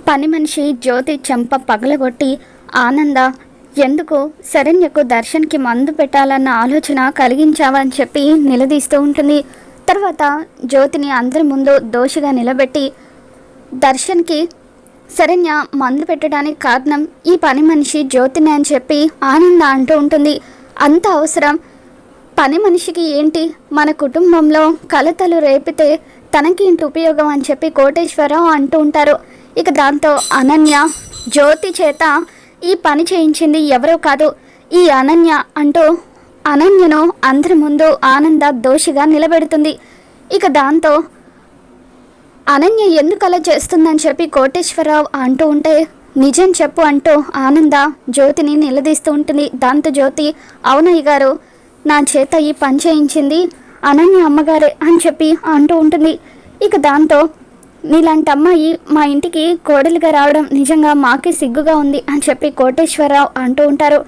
పని మనిషి జ్యోతి చెంప పగలగొట్టి ఆనంద ఎందుకు శరణ్యకు దర్శన్కి మందు పెట్టాలన్న ఆలోచన కలిగించావని చెప్పి నిలదీస్తూ ఉంటుంది. తర్వాత జ్యోతిని అందరి ముందు దోషిగా నిలబెట్టి దర్శన్కి శరణ్య మందు పెట్టడానికి కారణం ఈ పని మనిషి జ్యోతిని అని చెప్పి ఆనంద అంటూ ఉంటుంది. అంత అవసరం పని మనిషికి ఏంటి, మన కుటుంబంలో కలతలు రేపితే తనకేంటి ఉపయోగం అని చెప్పి కోటేశ్వరరావు అంటూ ఉంటారు. ఇక దాంతో అనన్య జ్యోతి చేత ఈ పని చేయించింది ఎవరో కాదు ఈ అనన్య అంటూ అనన్యను అందరి ముందు ఆనంద దోషిగా నిలబెడుతుంది. ఇక దాంతో అనన్య ఎందుకు అలా చేస్తుందని చెప్పి కోటేశ్వరరావు అంటూ ఉంటే నిజం చెప్పు అంటూ ఆనంద జ్యోతిని నిలదీస్తూ ఉంటుంది. దాంతో జ్యోతి అవునయ్య గారు నా చేత ఈ పని చేయించింది అనన్య అమ్మగారే అని చెప్పి అంటూ ఉంటుంది. ఇక దాంతో నీలాంటి అమ్మాయి మా ఇంటికి కోడలిగా రావడం నిజంగా మాకే సిగ్గుగా ఉంది అని చెప్పి కోటేశ్వరరావు అంటూ ఉంటారు.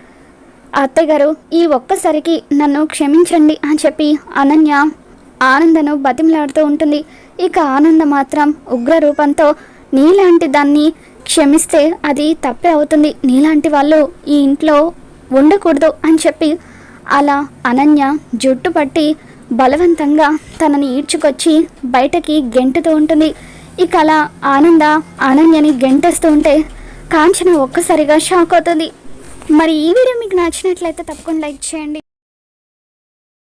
అత్తయ్య గారు ఈ ఒక్కసారికి నన్ను క్షమించండి అని చెప్పి అనన్య ఆనందను బతిమలాడుతూ ఉంటుంది. ఇక ఆనంద మాత్రం ఉగ్ర రూపంతో నీలాంటి దాన్ని క్షమిస్తే అది తప్పే అవుతుంది, నీలాంటి వాళ్ళు ఈ ఇంట్లో ఉండకూడదు అని చెప్పి అలా అనన్య జుట్టు పట్టి బలవంతంగా తనని ఈడ్చుకొచ్చి బయటకి గెంటుతూ ఉంటుంది. ఇక అలా ఆనంద అనన్యని గెంటేస్తూ ఉంటే కాంచన ఒక్కసారిగా షాక్ అవుతుంది. మరి ఈ వీడియో మీకు నచ్చినట్లయితే తప్పకుండా లైక్ చేయండి.